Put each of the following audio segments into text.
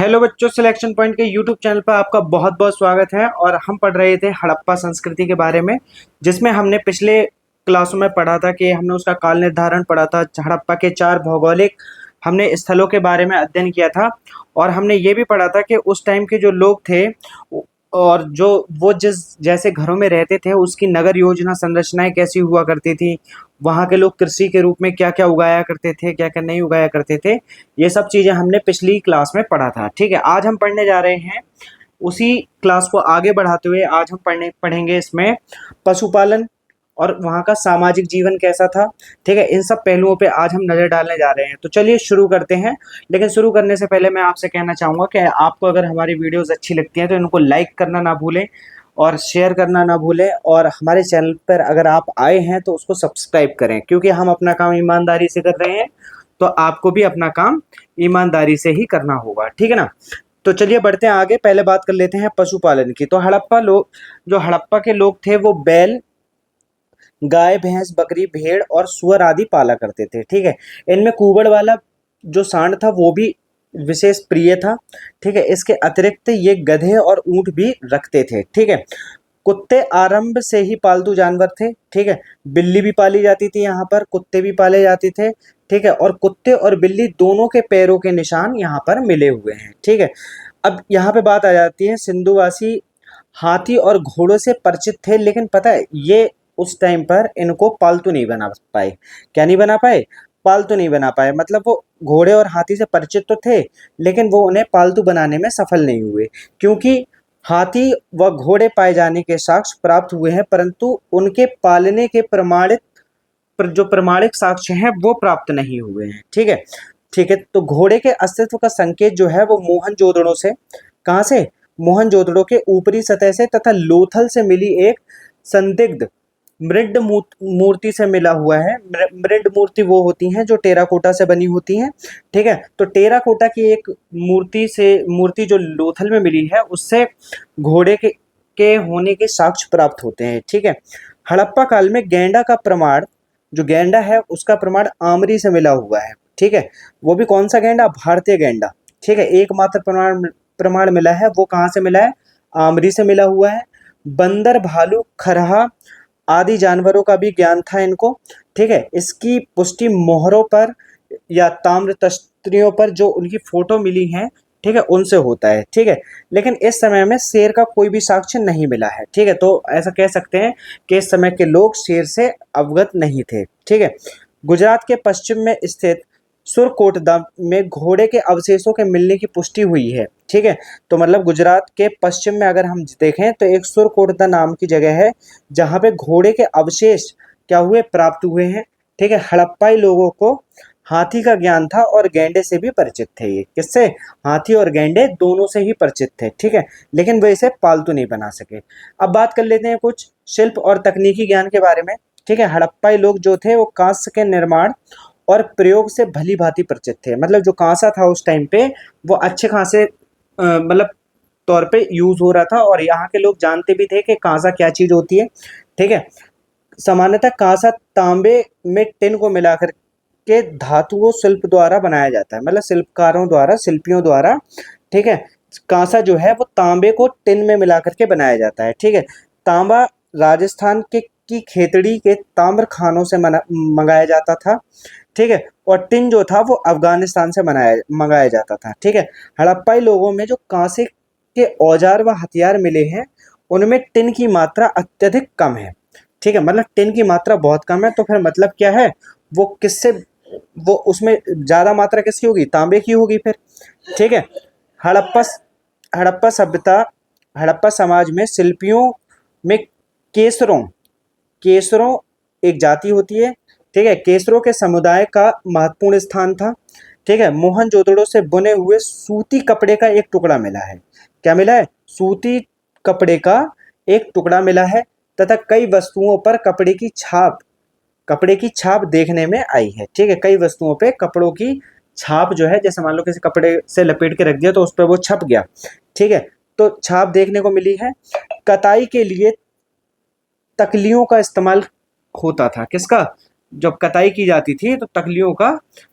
Hello बच्चों, selection point के YouTube channel पर आपका बहुत बहुत स्वागत है। और हम पढ़ रहे थे हड़प्पा संस्कृति के बारे में, जिसमें हमने पिछले क्लासों में पढ़ा था कि हमने उसका काल निर्धारण पढ़ा था। हड़प्पा के 4 भौगोलिक हमने स्थलों के बारे में अध्ययन किया था। और हमने ये भी पढ़ा था कि उस टाइम के जो लोग थे और जो वो जिस जैसे घरों में रहते थे उसकी नगर योजना संरचनाएं कैसी हुआ करती थी। वहाँ के लोग कृषि के रूप में क्या क्या उगाया करते थे, क्या क्या नहीं उगाया करते थे। ये सब चीज़ें हमने पिछली क्लास में पढ़ा था। ठीक है, आज हम पढ़ने जा रहे हैं उसी क्लास को आगे बढ़ाते हुए। आज हम पढ़ेंगे इसमें पशुपालन और वहाँ का सामाजिक जीवन कैसा था। ठीक है, इन सब पहलुओं पे आज हम नज़र डालने जा रहे हैं। तो चलिए शुरू करते हैं। लेकिन शुरू करने से पहले मैं आपसे कहना चाहूँगा कि आपको अगर हमारी वीडियोस अच्छी लगती हैं तो इनको लाइक करना ना भूलें और शेयर करना ना भूलें। और हमारे चैनल पर अगर आप आए हैं तो उसको सब्सक्राइब करें, क्योंकि हम अपना काम ईमानदारी से कर रहे हैं। तो आपको भी अपना काम ईमानदारी से ही करना होगा, ठीक है ना। तो चलिए बढ़ते हैं आगे। पहले बात कर लेते हैं पशुपालन की। तो हड़प्पा के लोग थे वो बैल, गाय, भैंस, बकरी, भेड़ और सुअर आदि पाला करते थे। ठीक है, इनमें कुबड़ वाला जो सांड था वो भी विशेष प्रिय था। ठीक है, इसके अतिरिक्त ये गधे और ऊंट भी रखते थे। ठीक है, कुत्ते आरंभ से ही पालतू जानवर थे। ठीक है, बिल्ली भी पाली जाती थी, यहाँ पर कुत्ते भी पाले जाते थे। ठीक है, और कुत्ते और बिल्ली दोनों के पैरों के निशान यहाँ पर मिले हुए हैं। ठीक है, अब यहाँ पे बात आ जाती है, सिंधुवासी हाथी और घोड़ों से परिचित थे, लेकिन पता है ये उस टाइम पर इनको पालतू नहीं बना पाए। क्या नहीं बना पाए? पालतू नहीं बना पाए। मतलब वो घोड़े और हाथी से परिचित तो थे, लेकिन वो उन्हें पालतू बनाने में सफल नहीं हुए, क्योंकि हाथी व घोड़े पाए जाने के साक्ष्य प्राप्त हुए हैं, परंतु उनके पालने के जो प्रमाणिक साक्ष्य हैं वो प्राप्त नहीं हुए हैं। ठीक है, ठीक है। तो घोड़े के अस्तित्व का संकेत जो है वो मोहनजोदड़ो से, कहाँ से? मोहनजोदड़ो के ऊपरी सतह से तथा लोथल से मिली एक संदिग्ध मृड मूर्ति से मिला हुआ है। मृड मूर्ति वो होती हैं जो टेराकोटा से बनी होती हैं। ठीक है, तो टेराकोटा की एक मूर्ति जो लोथल में मिली है, उससे घोड़े के होने के साक्ष्य प्राप्त होते हैं। ठीक है, हड़प्पा काल में गैंडा का प्रमाण, जो गैंडा है उसका प्रमाण आमरी से मिला हुआ है। ठीक है, वो भी कौन सा गैंडा? भारतीय गैंडा। ठीक है, एकमात्र प्रमाण प्रमाण मिला है, वो कहाँ से मिला है? आमरी से मिला हुआ है। बंदर, भालू, खरहा आदि जानवरों का भी ज्ञान था इनको। ठीक है, इसकी पुष्टि मोहरों पर या ताम्र तख्तियों पर जो उनकी फोटो मिली हैं, ठीक है, उनसे होता है। ठीक है, लेकिन इस समय में शेर का कोई भी साक्ष्य नहीं मिला है। ठीक है, तो ऐसा कह सकते हैं कि इस समय के लोग शेर से अवगत नहीं थे। ठीक है, गुजरात के पश्चिम में स्थित सुरकोटदा में घोड़े के अवशेषों के मिलने की पुष्टि हुई है। ठीक है, तो मतलब गुजरात के पश्चिम में अगर हम देखें तो एक सुरकोटदा नाम की जगह है, जहाँ पे घोड़े के अवशेष क्या हुए? प्राप्त हुए हैं। ठीक है, हड़प्पाई लोगों को हाथी का ज्ञान था और गैंडे से भी परिचित थे। ये किससे? हाथी और गैंडे दोनों से ही परिचित थे। ठीक है, लेकिन वे इसे पालतू नहीं बना सके। अब बात कर लेते हैं कुछ शिल्प और तकनीकी ज्ञान के बारे में। ठीक है, हड़प्पाई लोग जो थे वो कांस्य के निर्माण और प्रयोग से भली भांति परिचित थे। मतलब जो कांसा था उस टाइम पे वो अच्छे खासे मतलब तौर पे यूज हो रहा था, और यहाँ के लोग जानते भी थे कि कांसा क्या चीज होती है। ठीक है, सामान्यतः कांसा तांबे में टिन को मिलाकर के धातुओं शिल्प द्वारा बनाया जाता है, मतलब शिल्पकारों द्वारा, शिल्पियों द्वारा। ठीक है, कांसा जो है वो तांबे को टिन में मिला करके बनाया जाता है। ठीक है, तांबा राजस्थान के की खेतड़ी के ताम्र खानों से मंगाया जाता था। ठीक है, और टिन जो था वो अफगानिस्तान से मंगाया जाता था। ठीक है, हड़प्पाई लोगों में जो कांसे के औजार व हथियार मिले हैं उनमें टिन की मात्रा अत्यधिक कम है। ठीक है, मतलब टिन की मात्रा बहुत कम है, तो फिर मतलब क्या है? वो किससे, वो उसमें ज्यादा मात्रा किसकी होगी? तांबे की होगी फिर। ठीक है, हड़प्पा हड़प्पा सभ्यता, हड़प्पा समाज में शिल्पियों में केसरों केसरों एक जाति होती है। ठीक है, केसरों के समुदाय का महत्वपूर्ण स्थान था। ठीक है, मोहनजोदड़ो से बुने हुए सूती कपड़े का एक टुकड़ा मिला है। क्या मिला है? सूती कपड़े का एक टुकड़ा मिला है, तथा कई वस्तुओं पर कपड़े की छाप देखने में आई है। ठीक है, कई वस्तुओं पे कपड़ों की छाप जो है, जैसे मान लो किसी कपड़े से लपेट के रख दिया तो उस पर वो छप गया। ठीक है, तो छाप देखने को मिली है। कताई के लिए तकलियों का इस्तेमाल होता था। किसका? जब कताई की जाती थी तो तकलियों का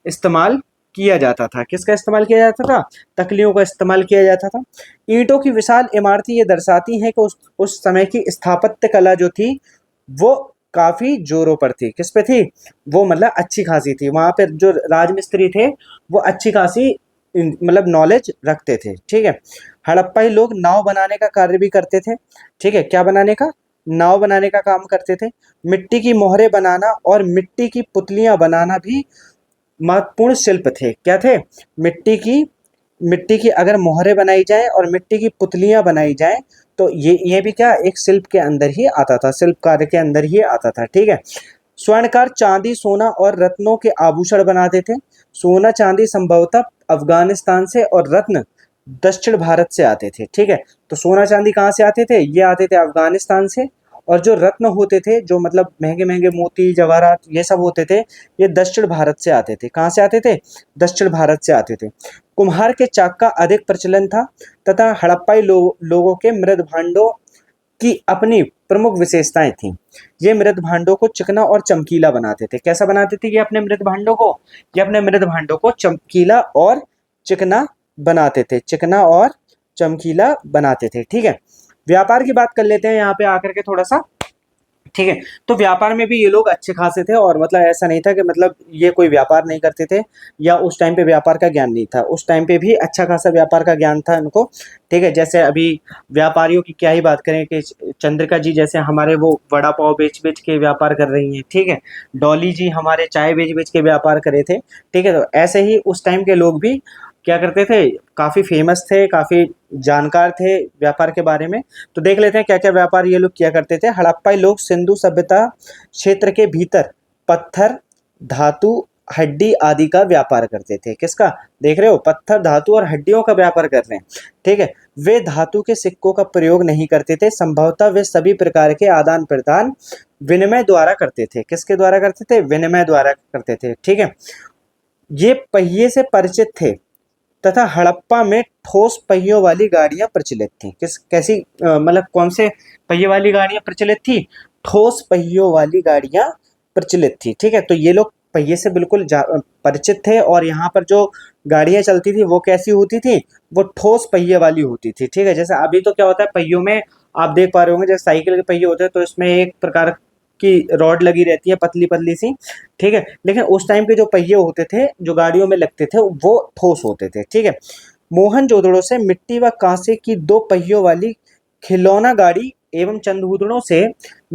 इस्तेमाल किया जाता था। किसका इस्तेमाल किया जाता था? तकलियों का इस्तेमाल किया जाता था। ईंटों की विशाल इमारतें ये दर्शाती हैं कि उस समय की स्थापत्य कला जो थी वो काफी जोरों पर थी। किस पे थी? वो मतलब अच्छी खासी थी। वहां पे जो राजमिस्त्री थे वो अच्छी खासी मतलब नॉलेज रखते थे। ठीक है। हड़प्पाई लोग नाव बनाने का कार्य भी करते थे। ठीक है, क्या बनाने का? नाव बनाने का काम करते थे। मिट्टी की मोहरें बनाना और मिट्टी की पुतलियां बनाना भी महत्वपूर्ण शिल्प थे। क्या थे? मिट्टी की अगर मोहरें बनाई जाए और मिट्टी की पुतलियां बनाई जाए तो ये भी क्या एक शिल्प के अंदर ही आता था, शिल्प कार्य के अंदर ही आता था। ठीक है। स्वर्णकार चांदी सोना और रत्नों के आभूषण बनाते थे। सोना चांदी संभवतः अफगानिस्तान से और रत्न दक्षिण भारत से आते थे। ठीक है। तो सोना चांदी कहाँ से आते थे? ये आते थे अफगानिस्तान से। और जो रत्न होते थे, जो मतलब महंगे महंगे मोती जवाहरात ये सब होते थे, ये दक्षिण भारत से आते थे। कहाँ से आते थे? दक्षिण भारत से आते थे। कुम्हार के चाक का अधिक प्रचलन था तथा हड़प्पाई लोगों के मृद भांडों की अपनी प्रमुख विशेषताएं थीं। ये मृद भांडों को चिकना और चमकीला बनाते थे। कैसा बनाते थे ये अपने मृद भांडों को? ये अपने मृद भांडों को चमकीला और चिकना बनाते थे। चिकना और चमकीला बनाते थे। ठीक है। व्यापार की बात कर लेते हैं यहाँ पे आकर के थोड़ा सा। ठीक है। तो व्यापार में भी ये लोग अच्छे खासे थे और मतलब ऐसा नहीं था कि मतलब ये कोई व्यापार नहीं करते थे या उस टाइम पे व्यापार का ज्ञान नहीं था। उस टाइम पे भी अच्छा खासा व्यापार का ज्ञान था इनको। ठीक है। जैसे अभी व्यापारियों की क्या ही बात करें कि चंद्रिका जी जैसे हमारे वो वड़ा पाव बेच बेच के व्यापार कर रही हैं। ठीक है। डॉली जी हमारे चाय बेच बेच के व्यापार करे थे। ठीक है। तो ऐसे ही उस टाइम के लोग भी क्या करते थे? काफी फेमस थे, काफी जानकार थे व्यापार के बारे में। तो देख लेते हैं क्या क्या व्यापार ये लोग किया करते थे। हड़प्पाई लोग सिंधु सभ्यता क्षेत्र के भीतर पत्थर, धातु, हड्डी आदि का व्यापार करते थे। किसका? देख रहे हो, पत्थर, धातु और हड्डियों का व्यापार कर रहे हैं। ठीक है। वे धातु के सिक्कों का प्रयोग नहीं करते थे। संभवतः वे सभी प्रकार के आदान प्रदान विनिमय द्वारा करते थे। किसके द्वारा करते थे? विनिमय द्वारा करते थे। ठीक है। ये पहिए से परिचित थे तथा हड़प्पा में ठोस पहियों वाली गाड़ियां प्रचलित थी। कैसी मतलब कौन से पहिए वाली गाड़ियां प्रचलित थी? ठोस पहियों वाली गाड़ियां प्रचलित थी। ठीक है। तो ये लोग पहिए से बिल्कुल परिचित थे और यहाँ पर जो गाड़ियां चलती थी वो कैसी होती थी? वो ठोस पहिए वाली होती थी। ठीक है। जैसे अभी तो क्या होता है पहियों में आप देख पा रहे होंगे, जैसे साइकिल के पहिए होते हैं तो इसमें एक प्रकार की रॉड लगी रहती है पतली पतली सी। ठीक है। लेकिन उस टाइम के जो पहिए होते थे जो गाड़ियों में लगते थे वो ठोस होते थे। ठीक है। मोहनजोदड़ो से मिट्टी व कांसे की दो पहियों वाली खिलौना गाड़ी एवं चंदूदड़ों से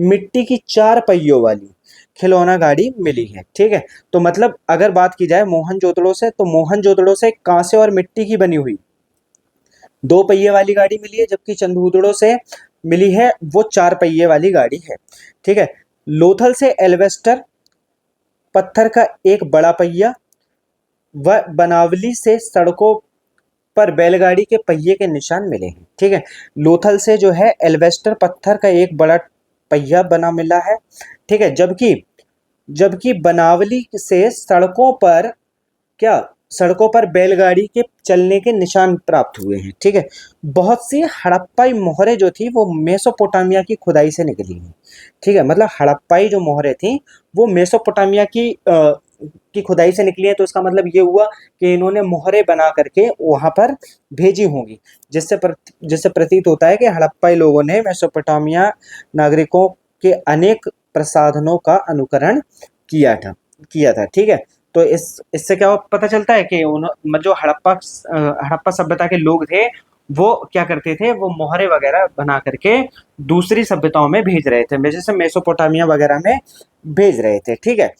मिट्टी की चार पहियों वाली खिलौना गाड़ी मिली है। ठीक है। तो मतलब अगर बात की जाए मोहनजोदड़ो से, तो मोहनजोदड़ो से कांसे और मिट्टी की बनी हुई दो पहिए वाली गाड़ी मिली है, जबकि चंदूदड़ो से मिली है वो चार पहिए वाली गाड़ी है। ठीक है। लोथल से एल्वेस्टर पत्थर का एक बड़ा पहिया व बनावली से सड़कों पर बैलगाड़ी के पहिए के निशान मिले हैं। ठीक है। लोथल से जो है एल्वेस्टर पत्थर का एक बड़ा पहिया बना मिला है। ठीक है। जबकि जबकि बनावली से सड़कों पर बैलगाड़ी के चलने के निशान प्राप्त हुए हैं। ठीक है। बहुत सी हड़प्पाई मोहरें जो थी वो मेसोपोटामिया की खुदाई से निकली हैं। ठीक है। मतलब हड़प्पाई जो मोहरें थी वो मेसोपोटामिया की खुदाई से निकली है। तो इसका मतलब ये हुआ कि इन्होंने मोहरें बना करके वहां पर भेजी होंगी, जिससे प्रतीत होता है कि हड़प्पाई लोगों ने मेसोपोटामिया नागरिकों के अनेक प्रसाधनों का अनुकरण किया था। ठीक है। तो इससे क्या पता चलता है कि जो हड़प्पा सभ्यता के लोग थे वो क्या करते थे? वो मोहरे वगैरह बना करके दूसरी सभ्यताओं में भेज रहे थे, जैसे मेसोपोटामिया वगैरह में भेज रहे थे। ठीक है।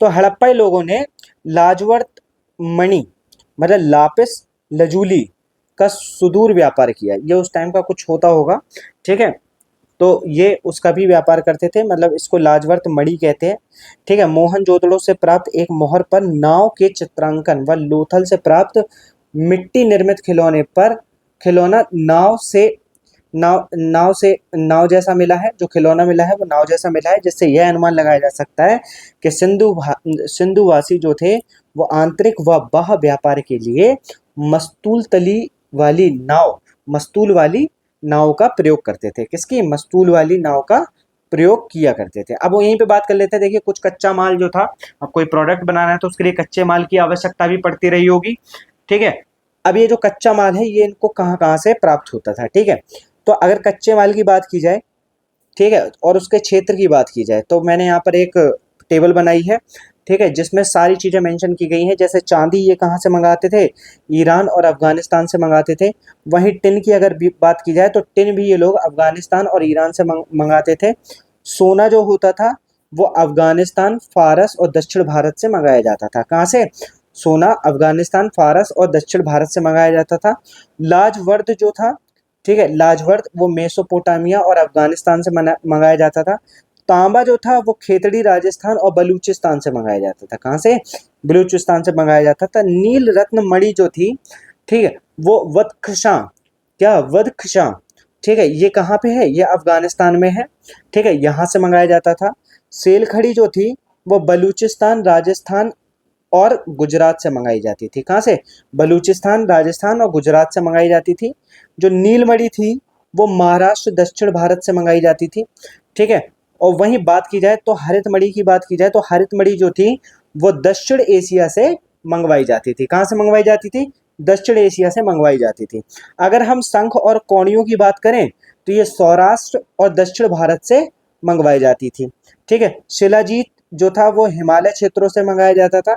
तो हड़प्पाई लोगों ने लाजवर्त मणि मतलब लापिस लजूली का सुदूर व्यापार किया। ये उस टाइम का कुछ होता होगा। ठीक है। तो ये उसका भी व्यापार करते थे, मतलब इसको लाजवर्त मणि कहते हैं। ठीक है। मोहनजोदड़ो से प्राप्त एक मोहर पर नाव के चित्रांकन व लोथल से प्राप्त मिट्टी निर्मित खिलौना नाव जैसा मिला है। जो खिलौना मिला है वो नाव जैसा मिला है, जिससे यह अनुमान लगाया जा सकता है कि सिंधुवासी जो थे वो आंतरिक व बाह्य व्यापार के लिए मस्तूल वाली नाव का प्रयोग करते थे। किसकी? मस्तूल वाली नाव का प्रयोग किया करते थे। अब वो यहीं पे बात कर लेते हैं। देखिए कुछ कच्चा माल जो था, अब कोई प्रोडक्ट बनाना है तो उसके लिए कच्चे माल की आवश्यकता भी पड़ती रही होगी, ठीक है। अब ये जो कच्चा माल है ये इनको कहाँ कहाँ से प्राप्त होता था, ठीक है। तो अगर कच्चे माल की बात की जाए, ठीक है, और उसके क्षेत्र की बात की जाए, तो मैंने यहाँ पर एक टेबल बनाई है, ठीक है, जिसमें सारी चीज़ें मेंशन की गई हैं। जैसे चांदी ये कहाँ से मंगाते थे, ईरान और अफगानिस्तान से मंगाते थे। वहीं टिन की अगर बात की जाए तो टिन भी ये लोग अफगानिस्तान और ईरान से मंगाते थे। सोना जो होता था वो अफगानिस्तान, फारस और दक्षिण भारत से मंगाया जाता था। कहाँ से? सोना अफगानिस्तान, फारस और दक्षिण भारत से मंगाया जाता था। लाजवर्द जो था, ठीक है, लाजवर्द वो मेसोपोटामिया और अफगानिस्तान से मंगाया जाता था। तांबा जो था वो खेतड़ी राजस्थान और बलूचिस्तान से मंगाया जाता था। कहाँ से? बलूचिस्तान से मंगाया जाता था। नील रत्न मणि जो थी, ठीक है, वो वदख्शां, क्या वदख्शां, ठीक है, ये कहाँ पे है? ये अफगानिस्तान में है, ठीक है, यहाँ से मंगाया जाता था। सेलखड़ी जो थी वो बलूचिस्तान, राजस्थान और गुजरात से मंगाई जाती थी। कहाँ से? बलूचिस्तान, राजस्थान और गुजरात से मंगाई जाती थी। जो नीलमणि थी वो महाराष्ट्र, दक्षिण भारत से मंगाई जाती थी, ठीक है। और वहीं बात की जाए तो हरित मणि की बात की जाए तो हरित मणि जो थी वो दक्षिण एशिया से मंगवाई जाती थी। कहाँ से मंगवाई जाती थी? दक्षिण एशिया से मंगवाई जाती थी। अगर हम शंख और कौड़ियों की बात करें तो ये सौराष्ट्र और दक्षिण भारत से मंगवाई जाती थी, ठीक है। शिलाजीत जो था वो हिमालय क्षेत्रों से मंगाया जाता था,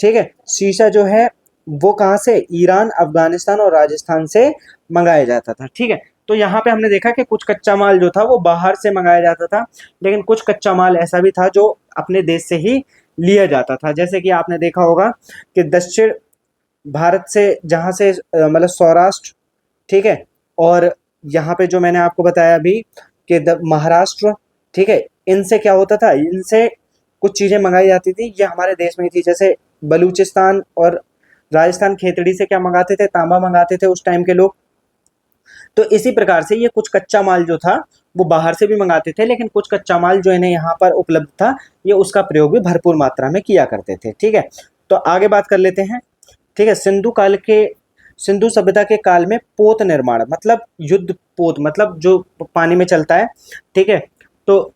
ठीक है। शीशा जो है वो कहाँ से? ईरान, अफगानिस्तान और राजस्थान से मंगाया जाता था, ठीक है। तो यहाँ पे हमने देखा कि कुछ कच्चा माल जो था वो बाहर से मंगाया जाता था, लेकिन कुछ कच्चा माल ऐसा भी था जो अपने देश से ही लिया जाता था। जैसे कि आपने देखा होगा कि दक्षिण भारत से, जहाँ से मतलब सौराष्ट्र, ठीक है, और यहाँ पे जो मैंने आपको बताया अभी कि महाराष्ट्र, ठीक है, इनसे क्या होता था, इनसे कुछ चीज़ें मंगाई जाती थी, ये हमारे देश में ही थी। जैसे बलूचिस्तान और राजस्थान खेतड़ी से क्या मंगाते थे? तांबा मंगाते थे उस टाइम के लोग। तो इसी प्रकार से ये कुछ कच्चा माल जो था वो बाहर से भी मंगाते थे, लेकिन कुछ कच्चा माल जो इन्हें यहाँ पर उपलब्ध था ये उसका प्रयोग भी भरपूर मात्रा में किया करते थे, ठीक है। तो आगे बात कर लेते हैं, ठीक है। सिंधु सभ्यता के काल में पोत निर्माण, मतलब युद्ध पोत, मतलब जो पानी में चलता है, ठीक है। तो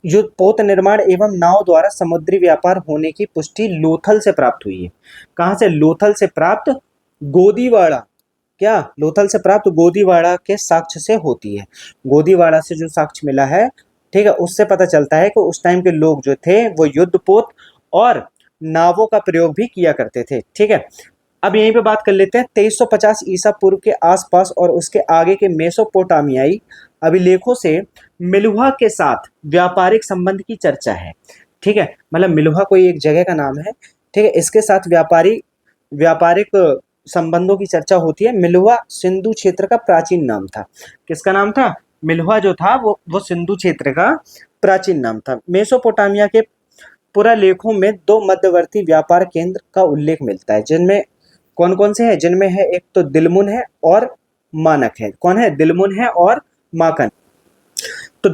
युद्ध पोत निर्माण एवं नाव द्वारा समुद्री व्यापार होने की पुष्टि लोथल से प्राप्त हुई है। कहाँ से? लोथल से प्राप्त, गोदीवाड़ा, क्या? लोथल से प्राप्त गोदीवाड़ा के साक्ष्य से होती है। गोदीवाड़ा से जो साक्ष्य मिला है, ठीक है, उससे पता चलता है कि उस टाइम के लोग जो थे वो युद्धपोत और नावों का प्रयोग भी किया करते थे, ठीक है। अब यहीं पे बात कर लेते हैं 2350 ईसा पूर्व के आसपास और उसके आगे के मेसोपोटामियाई अभिलेखों से मिलुहा के साथ व्यापारिक संबंध की चर्चा है, ठीक है। मतलब मिलुहा कोई एक जगह का नाम है, ठीक है, इसके साथ व्यापारिक संबंधों की चर्चा होती है। मिलुहा सिंधु क्षेत्र का प्राचीन नाम था। किसका नाम था? मिलुहा जो था वो सिंधु क्षेत्र का प्राचीन नाम था। मेसोपोटामिया के पुरालेखों में दो मध्यवर्ती व्यापार केंद्र का उल्लेख मिलता है, जिनमें कौन कौन से हैं? जिनमें है एक तो दिलमुन है और मानक है। कौन है? दिलमुन है और माकन। तो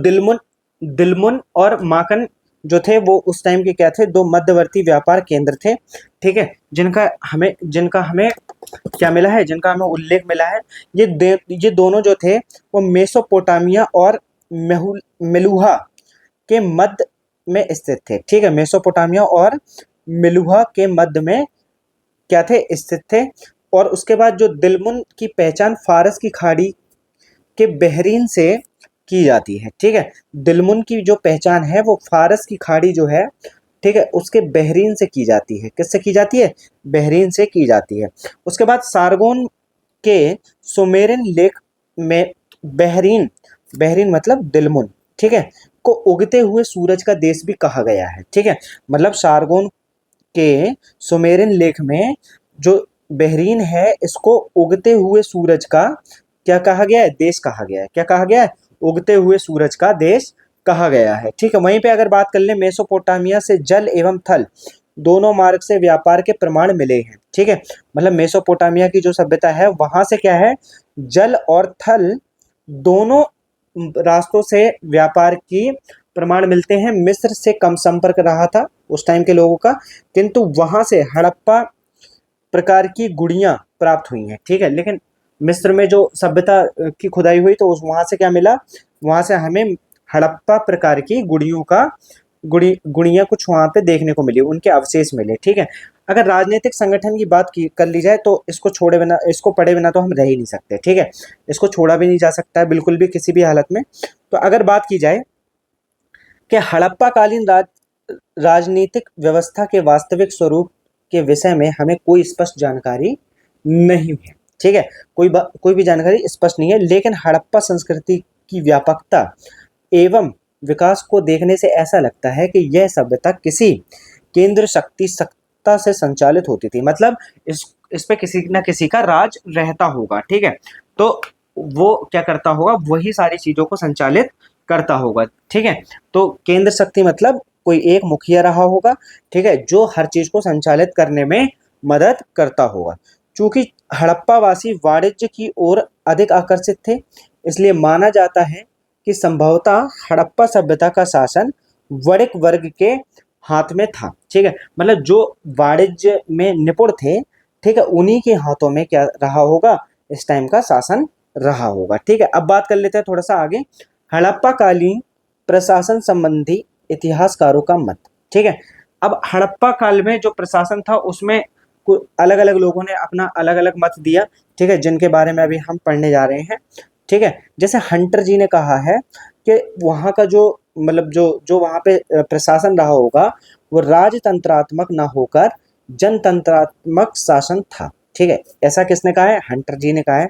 दिलमुन और माकन जो थे वो उस टाइम के क्या थे? दो मध्यवर्ती व्यापार केंद्र थे, ठीक है, जिनका हमें क्या मिला है? जिनका हमें उल्लेख मिला है। ये दोनों जो थे वो मेसोपोटामिया और मिलुहा के मध्य में स्थित थे, ठीक है। मेसोपोटामिया और मिलुहा के मध्य में क्या थे? स्थित थे। और उसके बाद जो दिलमुन की पहचान फारस की खाड़ी के बहरीन से की जाती है, ठीक है। दिलमुन की जो पहचान है वो फारस की खाड़ी जो है, ठीक है, उसके बहरीन से की जाती है। किससे की जाती है? बहरीन से की जाती है। उसके बाद सारगोन के सुमेरन लेख में बहरीन, बहरीन मतलब दिलमुन, ठीक है, को उगते हुए सूरज का देश भी कहा गया है, ठीक है। मतलब सारगोन के सुमेरन लेख में जो बहरीन है इसको उगते हुए सूरज का क्या कहा गया है? देश कहा गया है। क्या कहा गया है? उगते हुए सूरज का देश कहा गया है, ठीक है। वहीं पे अगर बात कर ले, मेसोपोटामिया से जल एवं थल दोनों मार्ग से व्यापार के प्रमाण मिले हैं, ठीक है। मतलब मेसोपोटामिया की जो सभ्यता है वहां से क्या है? जल और थल दोनों रास्तों से व्यापार की प्रमाण मिलते हैं। मिस्र से कम संपर्क रहा था उस टाइम के लोगों का, किंतु वहां से हड़प्पा प्रकार की गुड़ियां प्राप्त हुई हैं, ठीक है। लेकिन मिस्र में जो सभ्यता की खुदाई हुई तो उस वहां से क्या मिला? वहां से हमें हड़प्पा प्रकार की गुड़ियां कुछ वहां पे देखने को मिली, उनके अवशेष मिले। ठीक है, अगर राजनीतिक संगठन की बात की कर ली जाए तो इसको छोड़े बिना, इसको पढ़े बिना तो हम रह ही नहीं सकते। ठीक है, इसको छोड़ा भी नहीं जा सकता है बिल्कुल भी किसी भी हालत में। तो अगर बात की जाए कि हड़प्पा कालीन राजनीतिक व्यवस्था के वास्तविक स्वरूप के विषय में हमें कोई स्पष्ट जानकारी नहीं है। ठीक है, कोई भी जानकारी स्पष्ट नहीं है, लेकिन हड़प्पा संस्कृति की व्यापकता एवं विकास को देखने से ऐसा लगता है कि यह सभ्यता किसी केंद्र शक्ति सत्ता से संचालित होती थी। मतलब इस पे किसी न किसी का राज रहता होगा। ठीक है, तो वो क्या करता होगा, वही सारी चीजों को संचालित करता होगा। ठीक है, तो केंद्र शक्ति मतलब कोई एक मुखिया रहा होगा। ठीक है, जो हर चीज को संचालित करने में मदद करता होगा। चूंकि हड़प्पावासी वाणिज्य की ओर अधिक आकर्षित थे, इसलिए माना जाता है कि संभवतः हड़प्पा सभ्यता का शासन वणिक वर्ग के हाथ में था। ठीक है, मतलब जो वाणिज्य में निपुण थे, ठीक है, उन्हीं के हाथों में क्या रहा होगा, इस टाइम का शासन रहा होगा। ठीक है, अब बात कर लेते हैं थोड़ा सा आगे, हड़प्पा कालीन प्रशासन संबंधी इतिहासकारों का मत। ठीक है, अब हड़प्पा काल में जो प्रशासन था उसमें अलग अलग लोगों ने अपना अलग अलग मत दिया। ठीक है, जिनके बारे में अभी हम पढ़ने जा रहे हैं। ठीक है, जैसे हंटर जी ने कहा है कि वहाँ का जो मतलब जो जो वहाँ पे प्रशासन रहा होगा वो राजतंत्रात्मक ना होकर जनतंत्रात्मक शासन था। ठीक है, ऐसा किसने कहा है, हंटर जी ने कहा है।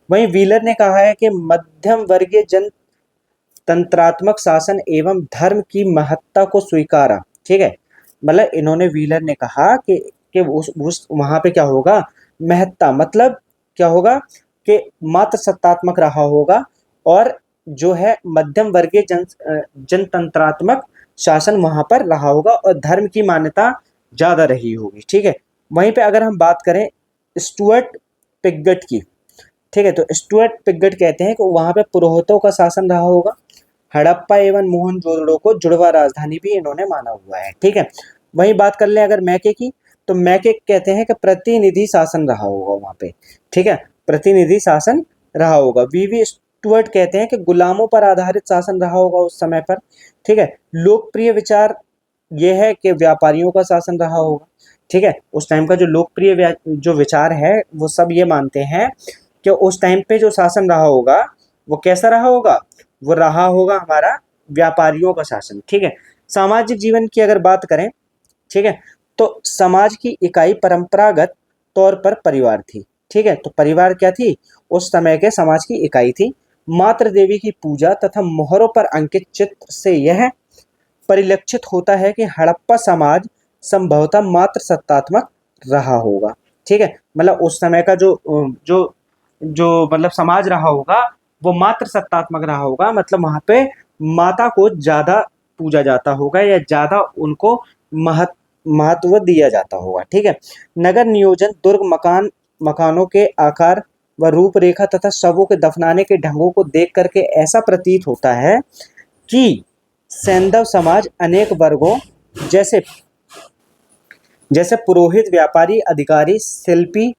वहीं व्हीलर ने कहा है कि मध्यम वर्गीय जनतंत्रात्मक शासन एवं धर्म की महत्ता को स्वीकारा। ठीक है, मतलब इन्होंने व्हीलर ने कहा कि उस वहां पे क्या होगा, महत्ता मतलब क्या होगा कि मात्र सत्तात्मक रहा होगा, और जो है मध्यम वर्गीय जनतंत्रात्मक शासन वहां पर रहा होगा, और धर्म की मान्यता ज्यादा रही होगी। ठीक है, वहीं पे अगर हम बात करें स्टुअर्ट पिगट की, ठीक है, तो स्टुअर्ट पिगट कहते हैं कि वहां पे पुरोहितों का शासन रहा होगा। हड़प्पा एवं मोहनजोदड़ो को जुड़वा राजधानी भी इन्होंने माना हुआ है। ठीक है, वहीं बात कर लें अगर मैके की, तो मैके कहते हैं कि प्रतिनिधि शासन रहा होगा वहां पे। ठीक है, प्रतिनिधि शासन रहा होगा। वीवी स्टुअर्ट कहते हैं कि गुलामों पर आधारित शासन रहा होगा उस समय पर। ठीक है, लोकप्रिय विचार यह है कि व्यापारियों का शासन रहा होगा। ठीक है, उस टाइम का जो लोकप्रिय जो विचार है वो सब ये मानते हैं कि उस टाइम पे जो शासन रहा होगा वो कैसा रहा होगा, वो रहा होगा हमारा व्यापारियों का शासन। ठीक है, सामाजिक जीवन की अगर बात करें, ठीक है, तो समाज की इकाई परंपरागत तौर पर परिवार थी। ठीक है, तो परिवार क्या थी, उस समय के समाज की इकाई थी। मातृ देवी की पूजा तथा मोहरों पर अंकित चित्र से यह परिलक्षित होता है कि हड़प्पा समाज संभवतः मात्र सत्तात्मक रहा होगा। ठीक है, मतलब उस समय का जो जो जो मतलब समाज रहा होगा वो मात्र सत्तात्मक रहा होगा, मतलब वहां पे माता को ज्यादा पूजा जाता होगा या ज्यादा उनको महत्व दिया जाता होगा। ठीक है, नगर नियोजन दुर्ग मकानों के आकार व रूपरेखा तथा शवों के दफनाने के ढंगों को देख करके ऐसा प्रतीत होता है कि सैंधव समाज अनेक वर्गों जैसे जैसे पुरोहित, व्यापारी, अधिकारी, शिल्पी,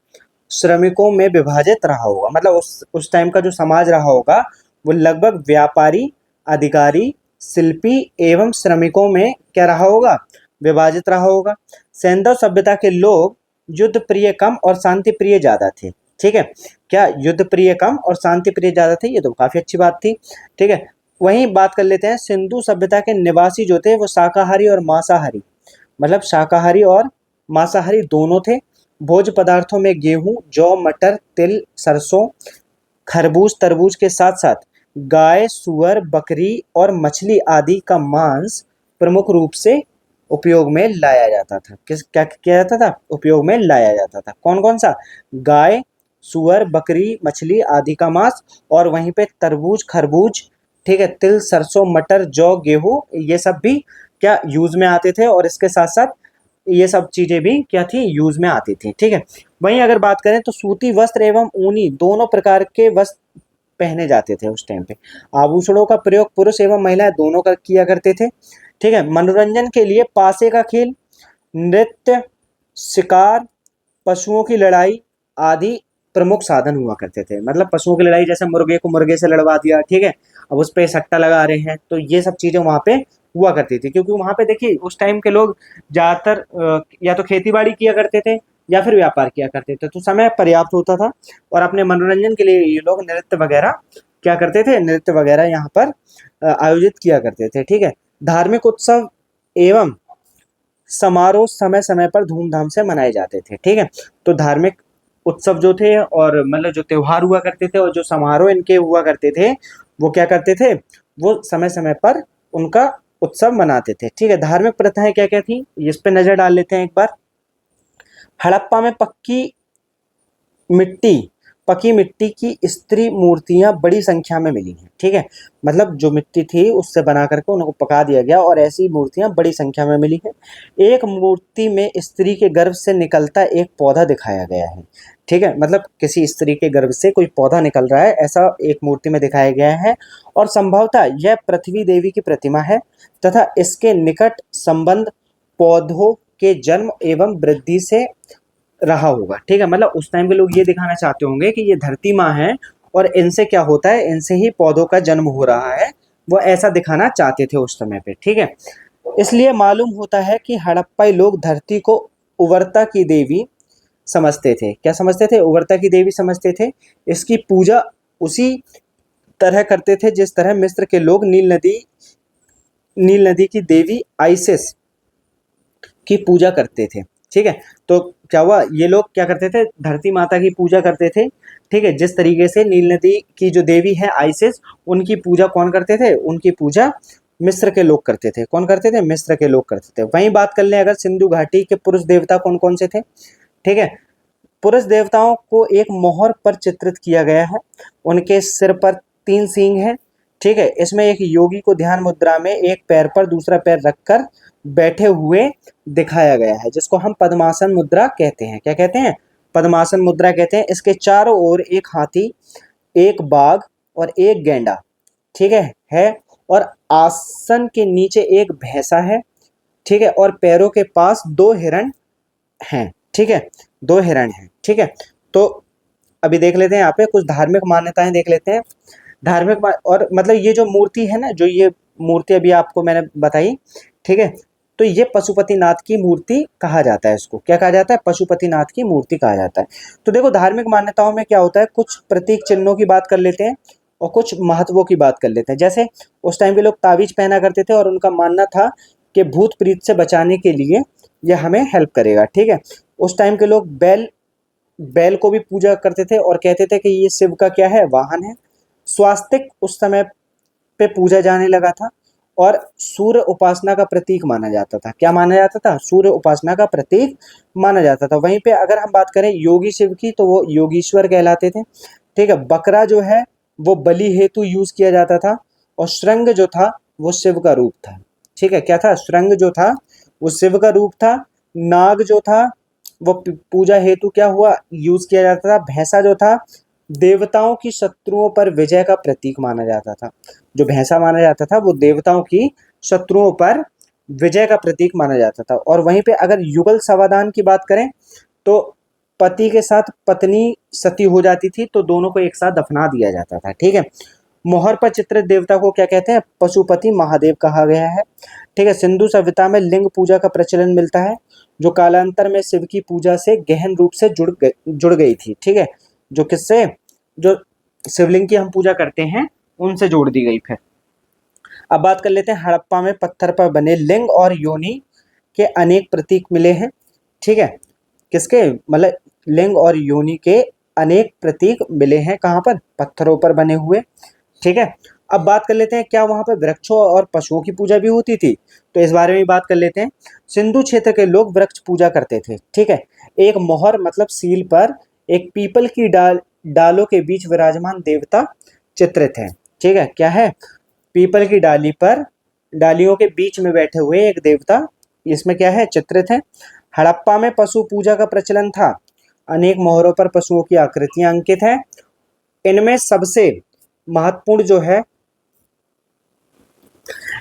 श्रमिकों में विभाजित रहा होगा। मतलब उस टाइम का जो समाज रहा होगा वो लगभग व्यापारी, अधिकारी, शिल्पी एवं श्रमिकों में क्या रहा होगा, विभाजित रहा होगा। सैंधव सभ्यता के लोग युद्ध प्रिय कम और शांति प्रिय ज्यादा थे। ठीक है, क्या युद्ध प्रिय कम और शांति प्रिय ज्यादा थे, ये तो काफी अच्छी बात थी। ठीक है, वहीं बात कर लेते हैं सिंधु सभ्यता के निवासी जो थे वो शाकाहारी और मांसाहारी, मतलब शाकाहारी और मांसाहारी दोनों थे। भोज्य पदार्थों में गेहूं, जौ, मटर, तिल, सरसों, खरबूज, तरबूज के साथ साथ गाय, सुअर, बकरी और मछली आदि का मांस प्रमुख रूप से उपयोग में लाया जाता था। क्या किया जाता था, उपयोग में लाया जाता था। कौन कौन सा, गाय, सुअर, बकरी, मछली आदि का मांस, और वहीं पे तरबूज, खरबूज, ठीक है, तिल, सरसों, मटर, जौ, गेहूं, ये सब भी क्या यूज में आते थे, और इसके साथ साथ ये सब चीजें भी क्या थी, यूज में आती थी। ठीक है, वहीं अगर बात करें तो सूती वस्त्र एवं ऊनी दोनों प्रकार के वस्त्र पहने जाते थे उस टाइम पे। आभूषणों का प्रयोग पुरुष एवं महिलाएं दोनों किया करते थे। ठीक है, मनोरंजन के लिए पासे का खेल, नृत्य, शिकार, पशुओं की लड़ाई आदि प्रमुख साधन हुआ करते थे। मतलब पशुओं की लड़ाई, जैसे मुर्गे को मुर्गे से लड़वा दिया, ठीक है, अब उस पे सट्टा लगा रहे हैं, तो ये सब चीजें वहां पे हुआ करती थी। क्योंकि वहां पे देखिए उस टाइम के लोग ज्यादातर या तो खेती बाड़ी किया करते थे या फिर व्यापार किया करते थे, तो समय पर्याप्त होता था और अपने मनोरंजन के लिए ये लोग नृत्य वगैरह क्या करते थे, नृत्य वगैरह यहाँ पर आयोजित किया करते थे। ठीक है, धार्मिक उत्सव एवं समारोह समय समय पर धूमधाम से मनाए जाते थे। ठीक है, तो धार्मिक उत्सव जो थे और मतलब जो त्योहार हुआ करते थे और जो समारोह इनके हुआ करते थे, वो क्या करते थे, वो समय समय पर उनका उत्सव मनाते थे। ठीक है, धार्मिक प्रथाएं क्या क्या थी, इस पे नजर डाल लेते हैं एक बार। हड़प्पा में मिट्टी पकी मिट्टी की स्त्री मूर्तियां बड़ी संख्या में मिली हैं। ठीक है, मतलब जो मिट्टी थी उससे बना करके उनको पका दिया गया और ऐसी मूर्तियां बड़ी संख्या में मिली हैं। एक मूर्ति में स्त्री के गर्भ से निकलता एक पौधा दिखाया गया है। ठीक है, मतलब किसी स्त्री के गर्भ से कोई पौधा निकल रहा है, ऐसा एक मूर्ति में दिखाया गया है। और संभवतः यह पृथ्वी देवी की प्रतिमा है तथा इसके निकट संबंध पौधों के जन्म एवं वृद्धि से रहा होगा। ठीक है, मतलब उस टाइम के लोग ये दिखाना चाहते होंगे कि ये धरती माँ है और इनसे क्या होता है, इनसे ही पौधों का जन्म हो रहा है, वो ऐसा दिखाना चाहते थे उस समय पे। ठीक है, इसलिए मालूम होता है कि हड़प्पाई लोग धरती को उर्वरता की देवी समझते थे। क्या समझते थे, उर्वरता की देवी समझते थे। इसकी पूजा उसी तरह करते थे जिस तरह मिस्र के लोग नील नदी की देवी आइसिस की पूजा करते थे। ठीक है, तो क्या हुआ, ये लोग क्या करते थे, धरती माता की पूजा करते थे। ठीक है, जिस तरीके से नील नदी की जो देवी है आइसिस, उनकी पूजा कौन करते थे, उनकी पूजा मिस्र के लोग करते थे। कौन करते थे, मिस्र के लोग करते थे। वहीं बात कर लें अगर सिंधु घाटी के पुरुष देवता कौन कौन से थे। ठीक है, पुरुष देवताओं को एक मोहर पर चित्रित किया गया है। उनके सिर पर 3 सींग हैं। ठीक है, इसमें एक योगी को ध्यान मुद्रा में एक पैर पर दूसरा पैर रखकर बैठे हुए दिखाया गया है, जिसको हम पद्मासन मुद्रा कहते हैं। क्या कहते हैं, पद्मासन मुद्रा कहते हैं। इसके चारों ओर एक हाथी, एक बाघ और एक गेंडा, ठीक है और आसन के नीचे एक भैंसा है। ठीक है, और पैरों के पास 2 हिरण हैं। ठीक है, 2 हिरण हैं। ठीक है, तो अभी देख लेते हैं यहाँ पे कुछ धार्मिक मान्यताएं देख लेते हैं। और मतलब ये जो मूर्ति है ना, जो ये मूर्ति अभी आपको मैंने बताई, ठीक है, तो ये पशुपतिनाथ की मूर्ति कहा जाता है। इसको क्या कहा जाता है, पशुपतिनाथ की मूर्ति कहा जाता है। तो देखो धार्मिक मान्यताओं में क्या होता है, कुछ प्रतीक चिन्हों की बात कर लेते हैं और कुछ महत्वों की बात कर लेते हैं। जैसे उस टाइम के लोग ताबीज पहना करते थे और उनका मानना था कि भूत प्रीत से बचाने के लिए यह हमें हेल्प करेगा। ठीक है, उस टाइम के लोग बैल को भी पूजा करते थे और कहते थे कि ये शिव का क्या है, वाहन है। स्वास्तिक उस समय पे पूजा जाने लगा था और सूर्य उपासना का प्रतीक माना जाता था। क्या माना जाता था, सूर्य उपासना का प्रतीक माना जाता था। वहीं पे अगर हम बात करें योगी शिव की, तो वो योगीश्वर कहलाते थे। ठीक है, बकरा जो है वो बलि हेतु यूज किया जाता था और श्रृंग जो था वो शिव का रूप था। ठीक है, क्या था, श्रृंग जो था वो शिव का रूप था। नाग जो था वो पूजा हेतु क्या हुआ, यूज किया जाता था। भैंसा जो था देवताओं की शत्रुओं पर विजय का प्रतीक माना जाता था। जो भैंसा माना जाता था वो देवताओं की शत्रुओं पर विजय का प्रतीक माना जाता था। और वहीं पे अगर युगल समाधान की बात करें तो पति के साथ पत्नी सती हो जाती थी तो दोनों को एक साथ दफना दिया जाता था। ठीक है, मोहर पर चित्रित देवता को क्या कहते हैं, पशुपति महादेव कहा गया है। ठीक है, सिंधु सभ्यता में लिंग पूजा का प्रचलन मिलता है, जो कालांतर में शिव की पूजा से गहन रूप से जुड़ गई थी। ठीक है, जो किससे, जो शिवलिंग की हम पूजा करते हैं उनसे जोड़ दी गई। फिर अब बात कर लेते हैं, हड़प्पा में पत्थर पर बने लिंग और योनि के अनेक प्रतीक मिले हैं। ठीक है, किसके, मतलब लिंग और योनि के अनेक प्रतीक मिले हैं, कहाँ पर, पत्थरों पर बने हुए। ठीक है, अब बात कर लेते हैं क्या वहां पर वृक्षों और पशुओं की पूजा भी होती थी, तो इस बारे में बात कर लेते हैं। सिंधु क्षेत्र के लोग वृक्ष पूजा करते थे। ठीक है, एक मोहर मतलब सील पर एक पीपल की डालों के बीच विराजमान देवता चित्रित है। ठीक है, क्या है, पीपल की डाली पर डालियों के बीच में बैठे हुए एक देवता इसमें क्या है, चित्रित है। हड़प्पा में पशु पूजा का प्रचलन था। अनेक मोहरों पर पशुओं की आकृतियां अंकित है। इनमें सबसे महत्वपूर्ण जो है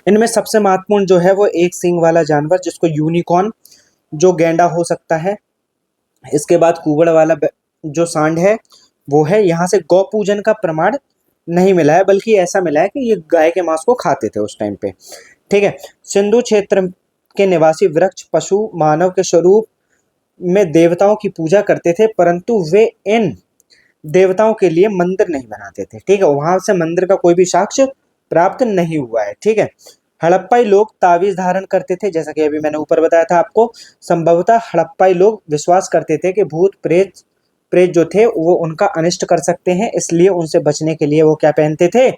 इनमें सबसे महत्वपूर्ण जो है वो एक सींग वाला जानवर जिसको यूनिकॉर्न, जो गैंडा हो सकता है। इसके बाद कुबड़ वाला जो सांड है, वो है यहाँ से गौ पूजन का प्रमाण नहीं मिला है, बल्कि ऐसा मिला है कि ये गाय के मांस को खाते थे उस टाइम पे। ठीक है। सिंधु क्षेत्र के निवासी वृक्ष, पशु, मानव के स्वरूप में देवताओं की पूजा करते थे, परंतु वे इन देवताओं के लिए मंदिर नहीं बनाते थे। ठीक है, वहां से मंदिर का कोई भी साक्ष्य प्राप्त नहीं हुआ है। ठीक है। हड़प्पाई लोग ताबीज धारण करते थे, जैसा कि अभी मैंने ऊपर बताया था आपको। संभवतः हड़प्पाई लोग विश्वास करते थे कि भूत प्रेत प्रेत जो थे वो उनका अनिष्ट कर सकते हैं, इसलिए उनसे बचने के लिए वो क्या पहनते थे?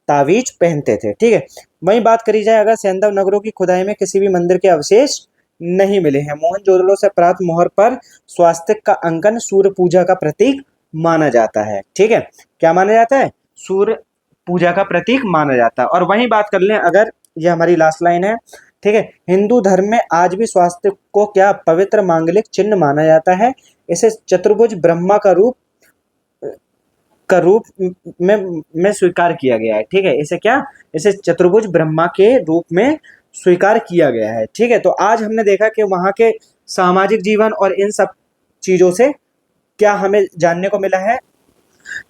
ताबीज पहनते थे। ठीक है। वहीं बात करी जाए अगर सैंधव नगरों की खुदाई में किसी भी मंदिर के अवशेष नहीं मिले हैं। मोहनजोदड़ो से प्राप्त मोहर पर स्वास्तिक का अंकन सूर्य पूजा का प्रतीक माना जाता है। ठीक है, क्या माना जाता है? सूर्य पूजा का प्रतीक माना जाता है। और वहीं बात कर लें अगर, ये हमारी लास्ट लाइन है। ठीक है, हिंदू धर्म में आज भी स्वास्तिक को क्या पवित्र मांगलिक चिन्ह माना जाता है। इसे चतुर्भुज ब्रह्मा का रूप में स्वीकार किया गया है। ठीक है, इसे क्या, इसे चतुर्भुज ब्रह्मा के रूप में स्वीकार किया गया है। ठीक है, तो आज हमने देखा कि वहाँ के सामाजिक जीवन और इन सब चीज़ों से क्या हमें जानने को मिला है।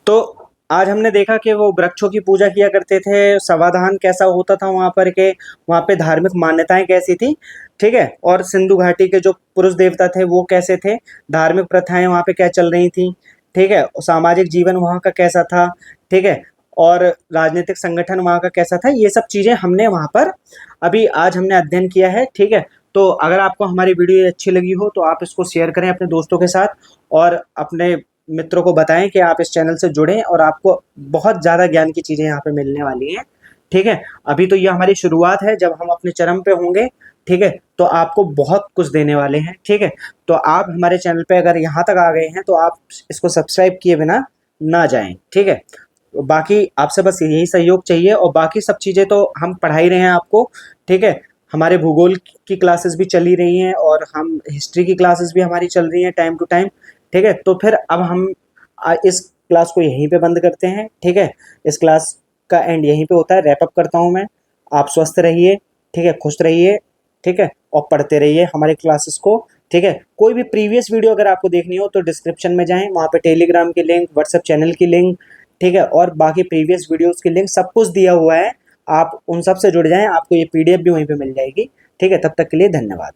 तो आज हमने देखा कि वो वृक्षों की पूजा किया करते थे, समाधान कैसा होता था वहाँ पर, के वहाँ पे धार्मिक मान्यताएं कैसी थी। ठीक है, और सिंधु घाटी के जो पुरुष देवता थे वो कैसे थे, धार्मिक प्रथाएं वहाँ पे क्या चल रही थी। ठीक है, सामाजिक जीवन वहाँ का कैसा था। ठीक है, और राजनीतिक संगठन वहाँ का कैसा था, ये सब चीज़ें हमने वहाँ पर अभी आज हमने अध्ययन किया है। ठीक है, तो अगर आपको हमारी वीडियो अच्छी लगी हो तो आप इसको शेयर करें अपने दोस्तों के साथ, और अपने मित्रों को बताएं कि आप इस चैनल से जुड़ें, और आपको बहुत ज़्यादा ज्ञान की चीज़ें यहाँ पे मिलने वाली हैं। ठीक है, अभी तो ये हमारी शुरुआत है, जब हम अपने चरम पे होंगे, ठीक है, तो आपको बहुत कुछ देने वाले हैं। ठीक है, तो आप हमारे चैनल पे अगर यहाँ तक आ गए हैं तो आप इसको सब्सक्राइब किए बिना ना जाएं। ठीक है, बाकी आपसे बस यही सहयोग चाहिए, और बाकी सब चीज़ें तो हम पढ़ा ही रहे हैं आपको। ठीक है, हमारे भूगोल की क्लासेस भी चली रही हैं, और हम हिस्ट्री की क्लासेस भी हमारी चल रही हैं टाइम टू टाइम। ठीक है, तो फिर अब हम इस क्लास को यहीं पे बंद करते हैं। ठीक है, इस क्लास का एंड यहीं पे होता है, रैप अप करता हूँ मैं। आप स्वस्थ रहिए, ठीक है, खुश रहिए, ठीक है, और पढ़ते रहिए हमारे क्लासेस को। ठीक है, कोई भी प्रीवियस वीडियो अगर आपको देखनी हो तो डिस्क्रिप्शन में जाएं, वहाँ पे टेलीग्राम की लिंक, व्हाट्सएप चैनल की लिंक, ठीक है, और बाकी प्रीवियस वीडियोस की लिंक सब कुछ दिया हुआ है। आप उन सब से जुड़ जाएं, आपको ये पीडीएफ भी वहीं पे मिल जाएगी। ठीक है, तब तक के लिए धन्यवाद।